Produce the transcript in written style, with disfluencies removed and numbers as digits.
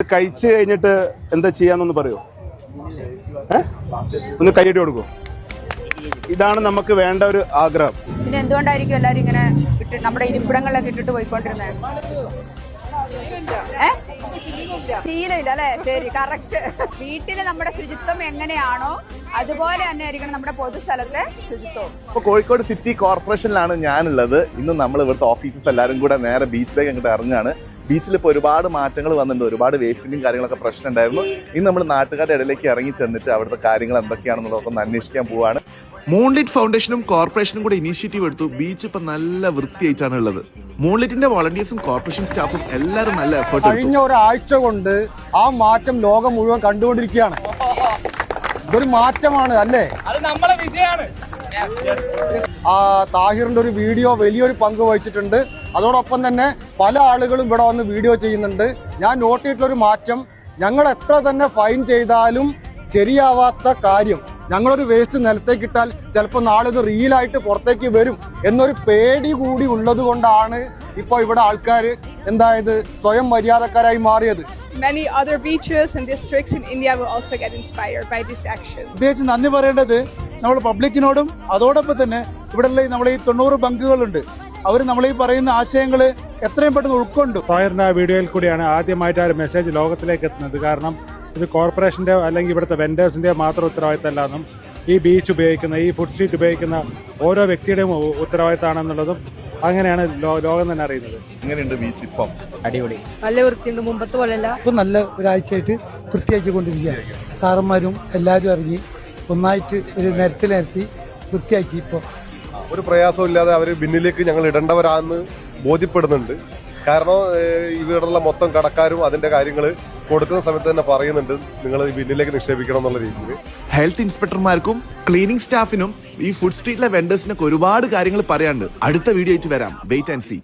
കഴിച്ചു കഴിഞ്ഞിട്ട് എന്താ ചെയ്യാന്നൊന്ന് പറയോ? ഒന്ന് കൈയ്യടി കൊടുക്കോ? ഇതാണ് നമുക്ക് വേണ്ട ഒരു ആഗ്രഹം. പിന്നെ എന്തുകൊണ്ടായിരിക്കും എല്ലാരും ഇങ്ങനെ നമ്മുടെ ഇരിപ്പിടങ്ങളിലൊക്കെ ഇട്ടിട്ട് പോയിക്കൊണ്ടിരുന്നത്? ശീലമില്ല അല്ലെ? ശരി, കറക്റ്റ്. വീട്ടില് നമ്മുടെ ശുചിത്വം എങ്ങനെയാണോ അതുപോലെ തന്നെ ആയിരിക്കണം നമ്മുടെ പൊതുസ്ഥലത്തെ ശുചിത്വം. ഇപ്പൊ കോഴിക്കോട് സിറ്റി കോർപ്പറേഷനിലാണ് ഞാനുള്ളത്. ഇന്ന് നമ്മൾ ഇവിടുത്തെ ഓഫീസസ് എല്ലാവരും കൂടെ നേരെ ബീച്ചിലേക്ക് അങ്ങോട്ട് ഇറങ്ങുകയാണ്. ബീച്ചിൽ ഇപ്പോൾ ഒരുപാട് മാറ്റങ്ങൾ വന്നിട്ടുണ്ട്, ഒരുപാട് വേസ്റ്റിന്റെയും കാര്യങ്ങളൊക്കെ പ്രശ്നം ഉണ്ടായിരുന്നു. ഇന്ന് നമ്മൾ നാട്ടുകാരുടെ ഇടയിലേക്ക് ഇറങ്ങി ചെന്നിട്ട് അവിടുത്തെ കാര്യങ്ങൾ എന്തൊക്കെയാണെന്നുള്ളതൊക്കെ ഒന്ന് അന്വേഷിക്കാൻ പോവാണ്. മൂൺലിറ്റ് ഫൗണ്ടേഷനും കോർപ്പറേഷനും കൂടെ ഇനീഷ്യേറ്റീവ് എടുത്തു. ബീച്ച് ഇപ്പൊ നല്ല വൃത്തിയായിട്ടാണ് ഉള്ളത്. മൂൺലിറ്റിന്റെ വോളണ്ടിയേഴ്സും കോർപ്പറേഷൻ സ്റ്റാഫും എല്ലാവരും നല്ല എഫേർട്ട്. കഴിഞ്ഞ ഒരാഴ്ച കൊണ്ട് ആ മാറ്റം ലോകം മുഴുവൻ കണ്ടുകൊണ്ടിരിക്കുകയാണ്. ഇതൊരു മാറ്റമാണ് അല്ലേ? താഹിറിന്റെ ഒരു വീഡിയോ വലിയൊരു പങ്ക് വഹിച്ചിട്ടുണ്ട്. അതോടൊപ്പം തന്നെ പല ആളുകളും ഇവിടെ വന്ന് വീഡിയോ ചെയ്യുന്നുണ്ട്. ഞാൻ നോട്ട് ചെയ്തിട്ടുള്ളൊരു മാറ്റം, ഞങ്ങൾ എത്ര തന്നെ ഫൈൻ ചെയ്താലും ശരിയാവാത്ത കാര്യം, ഞങ്ങളൊരു വേസ്റ്റ് നിലത്തേക്ക് ഇട്ടാൽ ചിലപ്പോൾ നാളെ ഇത് റീലായിട്ട് പുറത്തേക്ക് വരും എന്നൊരു പേടി കൂടി ഉള്ളത് കൊണ്ടാണ് ഇപ്പോൾ ഇവിടെ ആൾക്കാർ എന്തായത് സ്വയം മര്യാദക്കാരായി മാറിയത്. Many other beaches and districts in India will also get inspired by this action. പ്രത്യേകിച്ച് നന്ദി പറയേണ്ടത് നമ്മൾ പബ്ലിക്കിനോടും അതോടൊപ്പം തന്നെ ഇവിടെയുള്ള നമ്മളെ ഈ 90 ബങ്കുകളുണ്ട്. അവർ നമ്മളീ പറയുന്ന ആശയങ്ങൾ എത്രയും പെട്ടെന്ന് ഉൾക്കൊണ്ടു. താഹിറിന്റെ ആ വീഡിയോയിൽ കൂടിയാണ് ആദ്യമായിട്ട് ആ ഒരു മെസ്സേജ് ലോകത്തിലേക്ക് എത്തുന്നത്. കാരണം ഇത് കോർപ്പറേഷന്റെ അല്ലെങ്കിൽ ഇവിടുത്തെ വെൻഡേഴ്സിന്റെ മാത്രം ഉത്തരവാദിത്തമല്ലെന്നും ഈ ബീച്ച് ഉപയോഗിക്കുന്ന, ഈ ഫുഡ് സ്ട്രീറ്റ് ഉപയോഗിക്കുന്ന ഓരോ വ്യക്തിയുടെയും ഉത്തരവാദിത്തമാണെന്നുള്ളതും അങ്ങനെയാണ് ലോകം തന്നെ അറിയുന്നത്. എങ്ങനെയുണ്ട് ബീച്ച് ഇപ്പം? അടിപൊളി, നല്ല വൃത്തിയുണ്ട്, മുമ്പത്തെ പോലെയല്ല. ഇപ്പം നല്ല ഒരാഴ്ചയായിട്ട് വൃത്തിയാക്കിക്കൊണ്ടിരിക്കുകയാണ്. സാറന്മാരും എല്ലാവരും ഇറങ്ങി ഒന്നായിട്ട് ഒരു നിരത്തി വൃത്തിയാക്കി. ഇപ്പോൾ ഒരു പ്രയാസവും ഇല്ലാതെ അവർ ബിന്നിലേക്ക് ഞങ്ങൾ ഇടേണ്ടവരാണെന്ന് ബോധ്യപ്പെടുന്നുണ്ട്. കാരണം ഇവിടെയുള്ള മൊത്തം കടക്കാരും അതിന്റെ കാര്യങ്ങൾ കൊടുക്കുന്ന സമയത്ത് തന്നെ പറയുന്നുണ്ട്, നിങ്ങൾ ഈ ബിന്നിലേക്ക് നിക്ഷേപിക്കണം എന്നുള്ള രീതിയിൽ. ഹെൽത്ത് ഇൻസ്പെക്ടർമാർക്കും ക്ലീനിങ് സ്റ്റാഫിനും ഈ ഫുഡ് സ്ട്രീറ്റിലെ വെൻഡേഴ്സിനൊക്കെ ഒരുപാട് കാര്യങ്ങൾ പറയാനുണ്ട്. അടുത്ത വീഡിയോ ആയിട്ട് വരാം. Wait and see.